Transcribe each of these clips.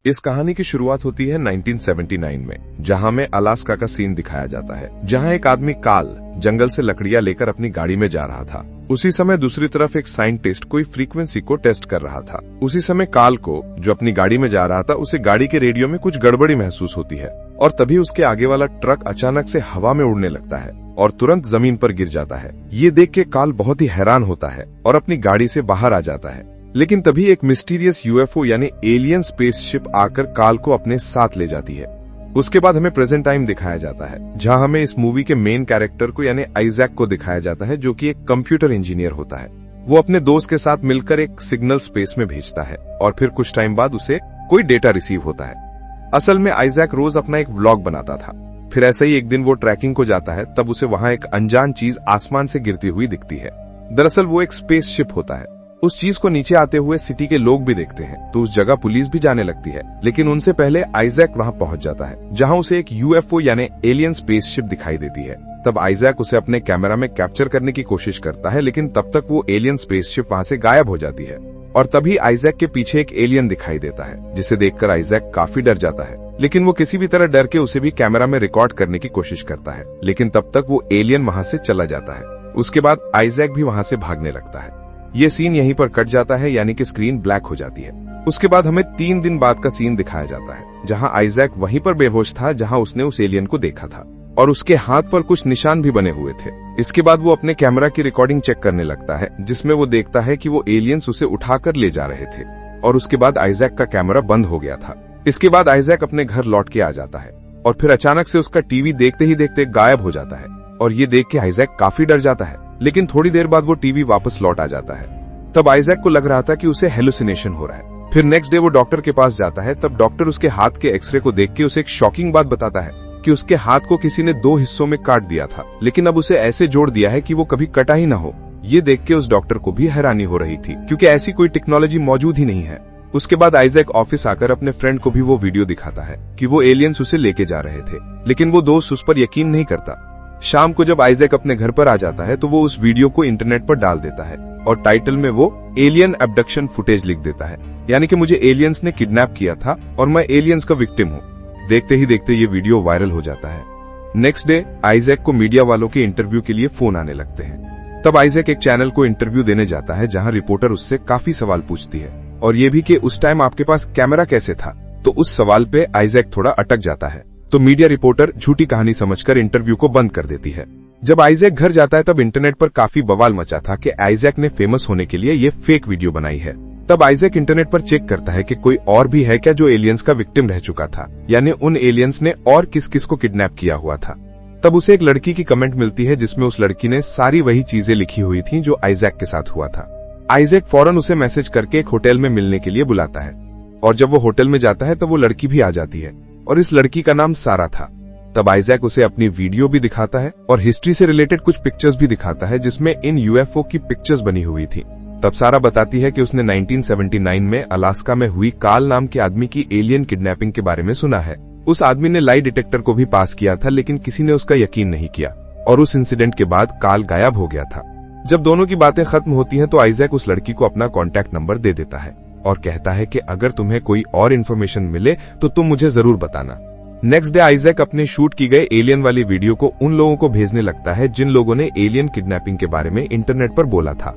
इस कहानी की शुरुआत होती है 1979 में, जहां में अलास्का का सीन दिखाया जाता है, जहां एक आदमी काल जंगल से लकड़ियां लेकर अपनी गाड़ी में जा रहा था। उसी समय दूसरी तरफ एक साइंटिस्ट कोई फ्रीक्वेंसी को टेस्ट कर रहा था। उसी समय काल को, जो अपनी गाड़ी में जा रहा था, उसे गाड़ी के रेडियो में कुछ गड़बड़ी महसूस होती है और तभी उसके आगे वाला ट्रक अचानक से हवा में उड़ने लगता है और तुरंत जमीन पर गिर जाता है। ये देख के काल बहुत ही हैरान होता है और अपनी गाड़ी से बाहर आ जाता है। लेकिन तभी एक मिस्टीरियस यूएफओ यानी एलियन स्पेसशिप आकर काल को अपने साथ ले जाती है। उसके बाद हमें प्रेजेंट टाइम दिखाया जाता है, जहां हमें इस मूवी के मेन कैरेक्टर को यानी आइजैक को दिखाया जाता है, जो कि एक कंप्यूटर इंजीनियर होता है। वो अपने दोस्त के साथ मिलकर एक सिग्नल स्पेस में भेजता है और फिर कुछ टाइम बाद उसे कोई डेटा रिसीव होता है। असल में आइजैक रोज अपना एक व्लॉग बनाता था। फिर ऐसे ही एक दिन वो ट्रैकिंग को जाता है, तब उसे वहां एक अनजान चीज आसमान से गिरती हुई दिखती है। दरअसल वो एक स्पेसशिप होता है। उस चीज को नीचे आते हुए सिटी के लोग भी देखते हैं, तो उस जगह पुलिस भी जाने लगती है। लेकिन उनसे पहले आइजैक वहां पहुंच जाता है, जहां उसे एक यूएफओ यानी एलियन स्पेसशिप दिखाई देती है। तब आइजैक उसे अपने कैमरा में कैप्चर करने की कोशिश करता है, लेकिन तब तक वो एलियन स्पेसशिप वहां से गायब हो जाती है और तभी आइजैक के पीछे एक एलियन दिखाई देता है, जिसे देखकर आइजैक काफी डर जाता है। लेकिन वो किसी भी तरह डर के उसे भी कैमरा में रिकॉर्ड करने की कोशिश करता है, लेकिन तब तक वो एलियन वहां से चला जाता है। उसके बाद आइजैक भी वहां से भागने लगता है। ये सीन यहीं पर कट जाता है, यानी कि स्क्रीन ब्लैक हो जाती है। उसके बाद हमें 3 दिन बाद का सीन दिखाया जाता है, जहां आइजैक वहीं पर बेहोश था जहां उसने उस एलियन को देखा था और उसके हाथ पर कुछ निशान भी बने हुए थे। इसके बाद वो अपने कैमरा की रिकॉर्डिंग चेक करने लगता है, जिसमें वो देखता है कि वो एलियंस उसे उठाकर ले जा रहे थे और उसके बाद आइजैक का कैमरा बंद हो गया था। इसके बाद आइजैक अपने घर लौट के आ जाता है और फिर अचानक से उसका टीवी देखते ही देखते गायब हो जाता है और ये देख के आइजैक काफी डर जाता है। लेकिन थोड़ी देर बाद वो टीवी वापस लौट आ जाता है। तब आइजैक को लग रहा था कि उसे हेलुसिनेशन हो रहा है। फिर नेक्स्ट डे वो डॉक्टर के पास जाता है। तब डॉक्टर उसके हाथ के एक्सरे को देख के उसे एक शॉकिंग बात बताता है कि उसके हाथ को किसी ने 2 हिस्सों में काट दिया था, लेकिन अब उसे ऐसे जोड़ दिया है कि वो कभी कटा ही ना हो। ये देख के उस डॉक्टर को भी हैरानी हो रही थी, क्योंकि ऐसी कोई टेक्नोलॉजी मौजूद ही नहीं है। उसके बाद आइजैक ऑफिस आकर अपने फ्रेंड को भी वो वीडियो दिखाता है कि वो एलियंस उसे लेके जा रहे थे, लेकिन वो दोस्त उस पर यकीन नहीं करता। शाम को जब आइजैक अपने घर पर आ जाता है तो वो उस वीडियो को इंटरनेट पर डाल देता है और टाइटल में वो एलियन अबडक्शन फुटेज लिख देता है, यानी कि मुझे एलियंस ने किडनैप किया था और मैं एलियंस का विक्टिम हूँ। देखते ही देखते ये वीडियो वायरल हो जाता है। नेक्स्ट डे आइजैक को मीडिया वालों के इंटरव्यू के लिए फोन आने लगते हैं। तब आइजैक एक चैनल को इंटरव्यू देने जाता है, जहां रिपोर्टर उससे काफी सवाल पूछती है और ये भी कि उस टाइम आपके पास कैमरा कैसे था। तो उस सवाल पे आइजैक थोड़ा अटक जाता है, तो मीडिया रिपोर्टर झूठी कहानी समझकर इंटरव्यू को बंद कर देती है। जब आइजैक घर जाता है तब इंटरनेट पर काफी बवाल मचा था कि आइजैक ने फेमस होने के लिए ये फेक वीडियो बनाई है। तब आइजैक इंटरनेट पर चेक करता है कि कोई और भी है क्या जो एलियंस का विक्टिम रह चुका था, यानी उन एलियंस ने और किस किस को किडनैप किया हुआ था। तब उसे एक लड़की की कमेंट मिलती है, जिसमें उस लड़की ने सारी वही चीजें लिखी हुई थी जो आइजैक के साथ हुआ था। आइजैक फौरन उसे मैसेज करके एक होटल में मिलने के लिए बुलाता है और जब वो होटल में जाता है तब वो लड़की भी आ जाती है और इस लड़की का नाम सारा था। तब आइजैक उसे अपनी वीडियो भी दिखाता है और हिस्ट्री से रिलेटेड कुछ पिक्चर्स भी दिखाता है, जिसमें इन यूएफओ की पिक्चर्स बनी हुई थी। तब सारा बताती है कि उसने 1979 में अलास्का में हुई काल नाम के आदमी की एलियन किडनैपिंग के बारे में सुना है। उस आदमी ने लाई डिटेक्टर को भी पास किया था, लेकिन किसी ने उसका यकीन नहीं किया और उस इंसिडेंट के बाद काल गायब हो गया था। जब दोनों की बातें खत्म होती हैं तो आइजैक उस लड़की को अपना कॉन्टैक्ट नंबर दे देता है और कहता है कि अगर तुम्हें कोई और इन्फॉर्मेशन मिले तो तुम मुझे जरूर बताना। नेक्स्ट डे आइजैक अपने शूट की गए एलियन वाली वीडियो को उन लोगों को भेजने लगता है जिन लोगों ने एलियन किडनैपिंग के बारे में इंटरनेट पर बोला था।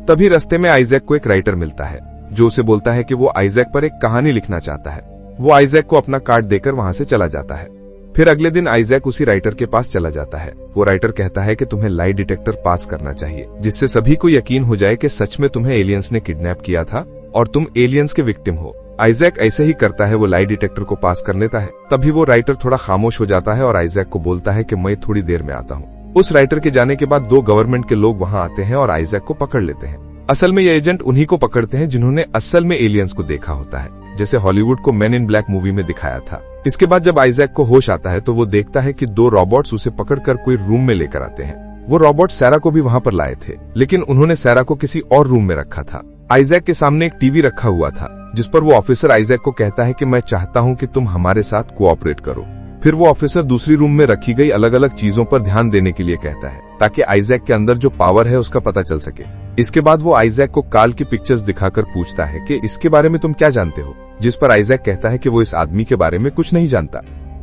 तभी रास्ते में आइजैक को एक राइटर मिलता है, जो उसे बोलता है कि वो आइजैक पर एक कहानी लिखना चाहता है। वो आइजैक को अपना कार्ड देकर वहां से चला जाता है। फिर अगले दिन आइजैक उसी राइटर के पास चला जाता है। वो राइटर कहता है कि तुम्हें लाई डिटेक्टर पास करना चाहिए, जिससे सभी को यकीन हो जाए कि सच में तुम्हें एलियंस ने किडनैप किया था और तुम एलियंस के विक्टिम हो। आइजैक ऐसे ही करता है, वो लाई डिटेक्टर को पास कर लेता है। तभी वो राइटर थोड़ा खामोश हो जाता है और आइजैक को बोलता है कि मैं थोड़ी देर में आता हूँ। उस राइटर के जाने के बाद 2 गवर्नमेंट के लोग वहां आते हैं और आइजैक को पकड़ लेते हैं। असल में ये एजेंट उन्हीं को पकड़ते हैं जिन्होंने असल में एलियंस को देखा होता है, जैसे हॉलीवुड को मैन इन ब्लैक मूवी में दिखाया था। इसके बाद जब आइजैक को होश आता है तो वो देखता है कि 2 रोबोट्स उसे पकड़कर कोई रूम में लेकर आते हैं। वो रोबोट सैरा को भी वहां पर लाए थे, लेकिन उन्होंने सैरा को किसी और रूम में रखा था। आइजैक के सामने एक टीवी रखा हुआ था, जिस पर वो ऑफिसर आइजैक को कहता है कि मैं चाहता हूं कि तुम हमारे साथ कोऑपरेट करो। फिर वो ऑफिसर दूसरी रूम में रखी गई अलग अलग चीजों पर ध्यान देने के लिए कहता है ताकि आइजैक के अंदर जो पावर है उसका पता चल सके। इसके बाद वो आइजैक को काल की पिक्चर्स दिखाकर पूछता है कि इसके बारे में तुम क्या जानते हो, जिस पर आइजैक कहता है कि वो इस आदमी के बारे में कुछ नहीं जानता।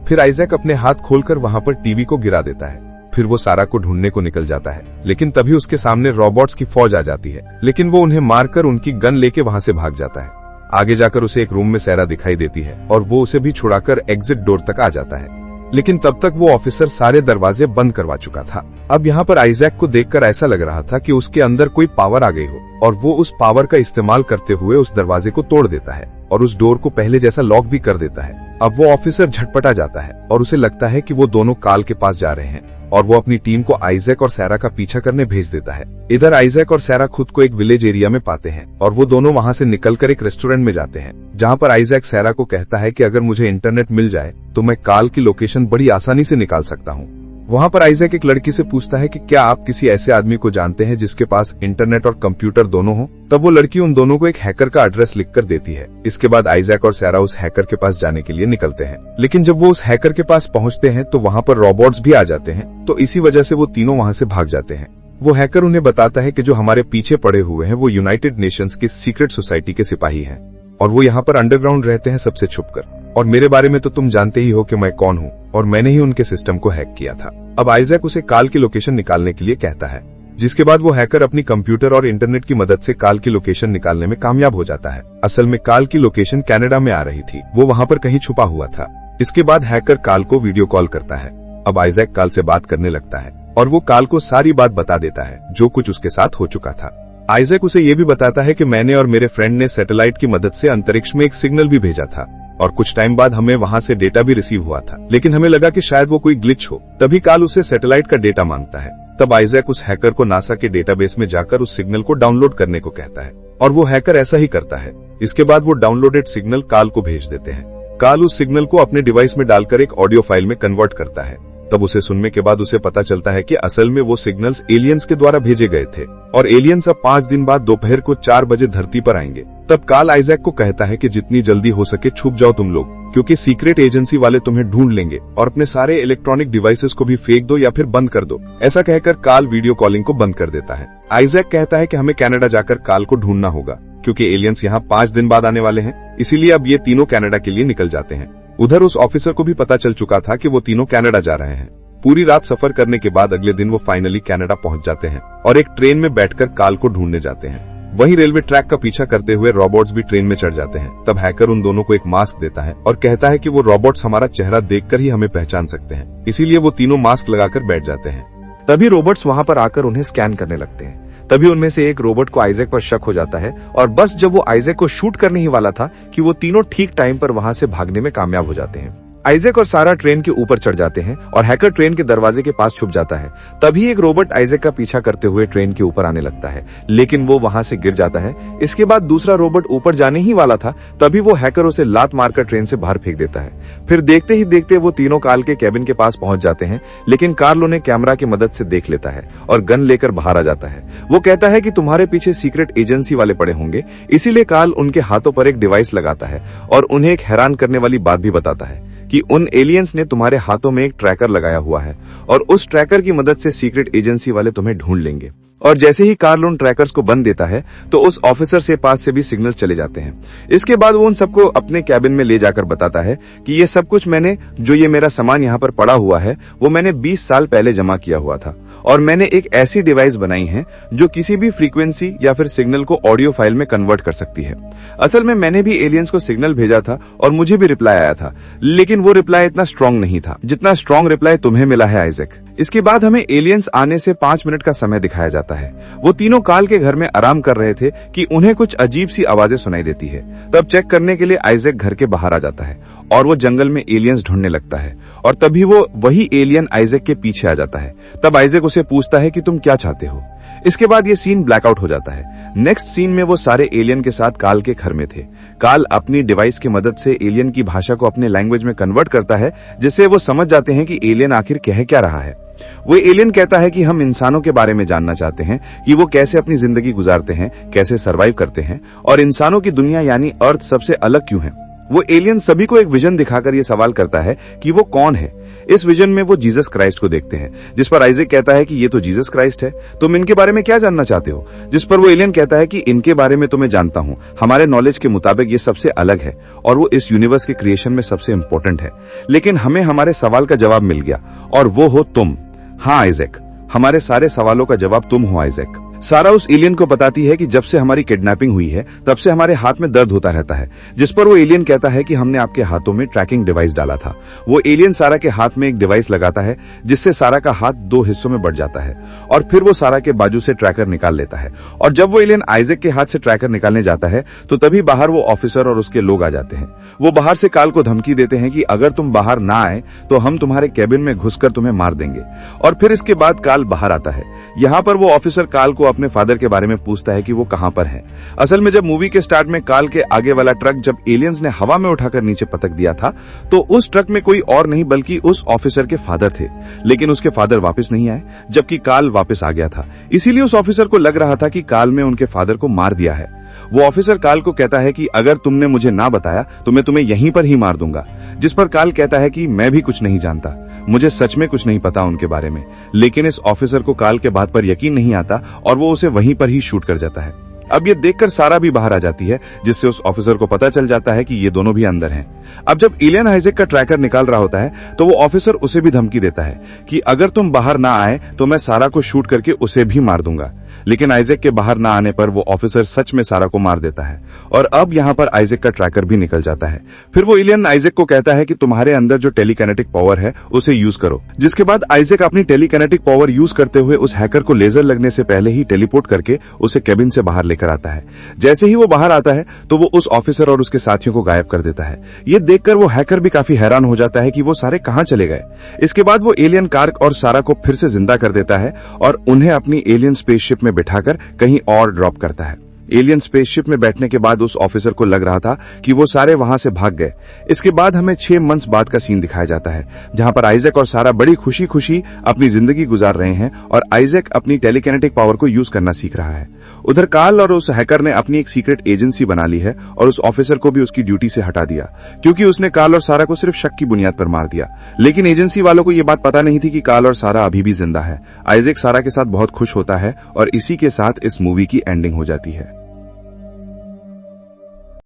फिर आइजैक अपने हाथ खोलकर वहां पर टीवी को गिरा देता है। फिर वो सारा को ढूंढने को निकल जाता है, लेकिन तभी उसके सामने रोबोट्स की फौज आ जाती है, लेकिन वो उन्हें मारकर उनकी गन लेके वहां से भाग जाता है। आगे जाकर उसे एक रूम में सारा दिखाई देती है और वो उसे भी छुड़ाकर एग्जिट डोर तक आ जाता है, लेकिन तब तक वो ऑफिसर सारे दरवाजे बंद करवा चुका था। अब यहाँ पर आइजैक को देखकर ऐसा लग रहा था कि उसके अंदर कोई पावर आ गई हो और वो उस पावर का इस्तेमाल करते हुए उस दरवाजे को तोड़ देता है और उस डोर को पहले जैसा लॉक भी कर देता है। अब वो ऑफिसर झटपटा जाता है और उसे लगता है कि वो दोनों काल के पास जा रहे हैं और वो अपनी टीम को आइजैक और सारा का पीछा करने भेज देता है। इधर आइजैक और सारा खुद को एक विलेज एरिया में पाते हैं और वो दोनों वहां से निकलकर एक रेस्टोरेंट में जाते हैं, जहां पर आइजैक सारा को कहता है कि अगर मुझे इंटरनेट मिल जाए तो मैं काल की लोकेशन बड़ी आसानी से निकाल सकता हूँ। वहां पर आइजैक एक लड़की से पूछता है कि क्या आप किसी ऐसे आदमी को जानते हैं जिसके पास इंटरनेट और कंप्यूटर दोनों हो। तब वो लड़की उन दोनों को एक हैकर का एड्रेस लिखकर देती है। इसके बाद आइजैक और सारा उस हैकर के पास जाने के लिए निकलते हैं, लेकिन जब वो उस हैकर के पास पहुंचते हैं तो वहां पर रोबोट्स भी आ जाते हैं, तो इसी वजह से वो तीनों वहां से भाग जाते हैं। वो हैकर उन्हें बताता है कि जो हमारे पीछे पड़े हुए हैं वो यूनाइटेड नेशंस की सीक्रेट सोसाइटी के सिपाही हैं और वो यहाँ पर अंडरग्राउंड रहते हैं सबसे छुपकर, और मेरे बारे में तो तुम जानते ही हो कि मैं कौन हूँ और मैंने ही उनके सिस्टम को हैक किया था। अब आइजैक उसे काल की लोकेशन निकालने के लिए कहता है, जिसके बाद वो हैकर अपनी कंप्यूटर और इंटरनेट की मदद से काल की लोकेशन निकालने में कामयाब हो जाता है। असल में काल की लोकेशन कनाडा में आ रही थी, वो वहां पर कहीं छुपा हुआ था। इसके बाद हैकर काल को वीडियो कॉल करता है। अब आइजैक काल से बात करने लगता है और वो काल को सारी बात बता देता है जो कुछ उसके साथ हो चुका था। आइजैक उसे ये भी बताता है कि मैंने और मेरे फ्रेंड ने सैटेलाइट की मदद से अंतरिक्ष में एक सिग्नल भी भेजा था और कुछ टाइम बाद हमें वहां से डेटा भी रिसीव हुआ था, लेकिन हमें लगा कि शायद वो कोई ग्लिच हो। तभी काल उसे सैटेलाइट का डेटा मांगता है। तब आइजैक उस हैकर को नासा के डेटाबेस में जाकर उस सिग्नल को डाउनलोड करने को कहता है और वो हैकर ऐसा ही करता है। इसके बाद वो डाउनलोडेड सिग्नल काल को भेज देते हैं। काल उस सिग्नल को अपने डिवाइस में डालकर एक ऑडियो फाइल में कन्वर्ट करता है। तब उसे सुनने के बाद उसे पता चलता है कि असल में वो सिग्नल्स एलियंस के द्वारा भेजे गए थे और एलियंस अब 5 दिन बाद दोपहर को 4 बजे धरती पर आएंगे। तब काल आइजैक को कहता है कि जितनी जल्दी हो सके छुप जाओ तुम लोग, क्योंकि सीक्रेट एजेंसी वाले तुम्हें ढूंढ लेंगे और अपने सारे इलेक्ट्रॉनिक डिवाइसेस को भी फेंक दो या फिर बंद कर दो। ऐसा कहकर काल वीडियो कॉलिंग को बंद कर देता है। आइजैक कहता है कि हमें कनाडा जाकर काल को ढूंढना होगा, क्योंकि एलियंस यहाँ 5 दिन बाद आने वाले हैं, इसीलिए अब ये तीनों कनाडा के लिए निकल जाते हैं। उधर उस ऑफिसर को भी पता चल चुका था कि वो तीनों कनाडा जा रहे हैं। पूरी रात सफर करने के बाद अगले दिन वो फाइनली कनाडा पहुंच जाते हैं और एक ट्रेन में बैठकर काल को ढूंढने जाते हैं। वहीं रेलवे ट्रैक का पीछा करते हुए रोबोट्स भी ट्रेन में चढ़ जाते हैं। तब हैकर उन दोनों को एक मास्क देता है और कहता है कि वो रोबोट्स हमारा चेहरा देखकर ही हमें पहचान सकते हैं, इसीलिए वो तीनों मास्क लगाकर बैठ जाते हैं। तभी रोबोट्स वहां पर आकर उन्हें स्कैन करने लगते हैं। तभी उनमें से एक रोबोट को आइजैक पर शक हो जाता है और बस जब वो आइजैक को शूट करने ही वाला था कि वो तीनों ठीक टाइम पर वहां से भागने में कामयाब हो जाते हैं। आइजैक और सारा ट्रेन के ऊपर चढ़ जाते हैं और हैकर ट्रेन के दरवाजे के पास छुप जाता है। तभी एक रोबोट आइजैक का पीछा करते हुए ट्रेन के ऊपर आने लगता है, लेकिन वो वहां से गिर जाता है। इसके बाद दूसरा रोबोट ऊपर जाने ही वाला था, तभी वो हैकर उसे लात मारकर ट्रेन से बाहर फेंक देता है। फिर देखते ही देखते वो तीनों काल के कैबिन के पास पहुंच जाते हैं, लेकिन कार्ल उन्हें कैमरा की मदद से देख लेता है और गन लेकर बाहर आ जाता है। वो कहता है कि तुम्हारे पीछे सीक्रेट एजेंसी वाले पड़े होंगे, इसीलिए कार्ल उनके हाथों पर एक डिवाइस लगाता है और उन्हें एक हैरान करने वाली बात भी बताता है कि उन एलियंस ने तुम्हारे हाथों में एक ट्रैकर लगाया हुआ है और उस ट्रैकर की मदद से सीक्रेट एजेंसी वाले तुम्हें ढूंढ लेंगे। और जैसे ही कार्ल उन ट्रैकर्स को बंद देता है तो उस ऑफिसर से पास से भी सिग्नल चले जाते हैं। इसके बाद वो उन सबको अपने कैबिन में ले जाकर बताता है कि ये सब कुछ मैंने, जो ये मेरा सामान यहाँ पर पड़ा हुआ है, वो मैंने 20 साल पहले जमा किया हुआ था और मैंने एक ऐसी डिवाइस बनाई है जो किसी भी फ्रीक्वेंसी या फिर सिग्नल को ऑडियो फाइल में कन्वर्ट कर सकती है। असल में मैंने भी एलियंस को सिग्नल भेजा था और मुझे भी रिप्लाई आया था, लेकिन वो रिप्लाई इतना स्ट्रांग नहीं था जितना स्ट्रांग रिप्लाई तुम्हें मिला है आइजैक। इसके बाद हमें एलियंस आने से 5 मिनट का समय दिखाया जाता है। वो तीनों काल के घर में आराम कर रहे थे कि उन्हें कुछ अजीब सी आवाजें सुनाई देती है। तब चेक करने के लिए आइजैक घर के बाहर आ जाता है और वो जंगल में एलियंस ढूंढने लगता है और तभी वो वही एलियन आइजैक के पीछे आ जाता है। तब आइजैक उसे पूछता है कि तुम क्या चाहते हो। इसके बाद ये सीन ब्लैकआउट हो जाता है। नेक्स्ट सीन में वो सारे एलियन के साथ काल के घर में थे। काल अपनी डिवाइस की मदद से एलियन की भाषा को अपने लैंग्वेज में कन्वर्ट करता है, जिससे वो समझ जाते हैं कि एलियन आखिर कह क्या रहा है। वो एलियन कहता है कि हम इंसानों के बारे में जानना चाहते हैं कि वो कैसे अपनी जिंदगी गुजारते हैं, कैसे सरवाइव करते हैं और इंसानों की दुनिया यानी अर्थ सबसे अलग क्यों है। वो एलियन सभी को एक विजन दिखाकर ये सवाल करता है कि वो कौन है। इस विजन में वो जीसस क्राइस्ट को देखते हैं, जिस पर आइजैक कहता है कि ये तो जीसस क्राइस्ट है, तुम इनके बारे में क्या जानना चाहते हो? जिस पर वो एलियन कहता है कि इनके बारे में तो मैं जानता हूं, हमारे नॉलेज के मुताबिक ये सबसे अलग है और वो इस यूनिवर्स के क्रिएशन में सबसे इंपॉर्टेंट है, लेकिन हमें हमारे सवाल का जवाब मिल गया और वो हो तुम। हाँ आइजैक, हमारे सारे सवालों का जवाब तुम हो आइजैक। सारा उस एलियन को बताती है कि जब से हमारी किडनैपिंग हुई है तब से हमारे हाथ में दर्द होता रहता है, जिस पर वो एलियन कहता है कि हमने आपके हाथों में ट्रैकिंग डिवाइस डाला था। वो एलियन सारा के हाथ में एक डिवाइस लगाता है जिससे सारा का हाथ 2 हिस्सों में बढ़ जाता है और फिर वो सारा के बाजू से ट्रैकर निकाल लेता है। और जब वो एलियन आइजैक के हाथ से ट्रैकर निकालने जाता है तो तभी बाहर वो ऑफिसर और उसके लोग आ जाते हैं। वो बाहर से काल को धमकी देते हैं कि अगर तुम बाहर ना आए तो हम तुम्हारे कैबिन में घुसकर तुम्हें मार देंगे। और फिर इसके बाद काल बाहर आता है। यहाँ पर वो ऑफिसर काल को अपने फादर के बारे में पूछता है कि वो कहां पर है। असल में जब मूवी के स्टार्ट में काल के आगे वाला ट्रक जब एलियंस ने हवा में उठाकर नीचे पटक दिया था तो उस ट्रक में कोई और नहीं बल्कि उस ऑफिसर के फादर थे, लेकिन उसके फादर वापस नहीं आए जबकि काल वापस आ गया था। इसीलिए उस ऑफिसर को लग रहा था कि काल में उनके फादर को मार दिया है। वो ऑफिसर काल को कहता है कि अगर तुमने मुझे ना बताया तो मैं तुम्हें यहीं पर ही मार दूंगा, जिस पर काल कहता है कि मैं भी कुछ नहीं जानता, मुझे सच में कुछ नहीं पता उनके बारे में। लेकिन इस ऑफिसर को काल के बात पर यकीन नहीं आता और वो उसे वहीं पर ही शूट कर जाता है। अब ये देखकर सारा भी बाहर आ जाती है, जिससे उस ऑफिसर को पता चल जाता है कि ये दोनों भी अंदर हैं। अब जब एलियन आइजैक का ट्रैकर निकाल रहा होता है तो वो ऑफिसर उसे भी धमकी देता है कि अगर तुम बाहर ना आए तो मैं सारा को शूट करके उसे भी मार दूंगा। लेकिन आइजैक के बाहर ना आने पर वो ऑफिसर सच में सारा को मार देता है और अब यहाँ पर आइजैक का ट्रैकर भी निकल जाता है। फिर वो एलियन आइजैक को कहता है कि तुम्हारे अंदर जो टेलीकाइनेटिक पावर है उसे यूज करो, जिसके बाद आइजैक अपनी टेलीकाइनेटिक पावर यूज करते हुए उस हैकर को लेजर लगने से पहले ही टेलीपोर्ट करके उसे केबिन से बाहर लेकर आता है। जैसे ही वो बाहर आता है तो वो उस ऑफिसर और उसके साथियों को गायब कर देता है। ये देखकर वो हैकर भी काफी हैरान हो जाता है कि वो सारे कहां चले गए। इसके बाद वो एलियन कार और सारा को फिर से जिंदा कर देता है और उन्हें अपनी एलियन स्पेसशिप में बिठाकर कहीं और ड्रॉप करता है। एलियन स्पेसशिप में बैठने के बाद उस ऑफिसर को लग रहा था कि वो सारे वहां से भाग गए। इसके बाद हमें 6 मंथ्स बाद का सीन दिखाया जाता है, जहां पर आइजैक और सारा बड़ी खुशी खुशी अपनी जिंदगी गुजार रहे हैं और आइजैक अपनी टेलीकाइनेटिक पावर को यूज करना सीख रहा है। उधर काल और उस हैकर ने अपनी एक सीक्रेट एजेंसी बना ली है और उस ऑफिसर को भी उसकी ड्यूटी से हटा दिया, क्योंकि उसने काल और सारा को सिर्फ शक की बुनियाद पर मार दिया। लेकिन एजेंसी वालों को यह बात पता नहीं थी कि काल और सारा अभी भी जिंदा है। आइजैक सारा के साथ बहुत खुश होता है और इसी के साथ इस मूवी की एंडिंग हो जाती है।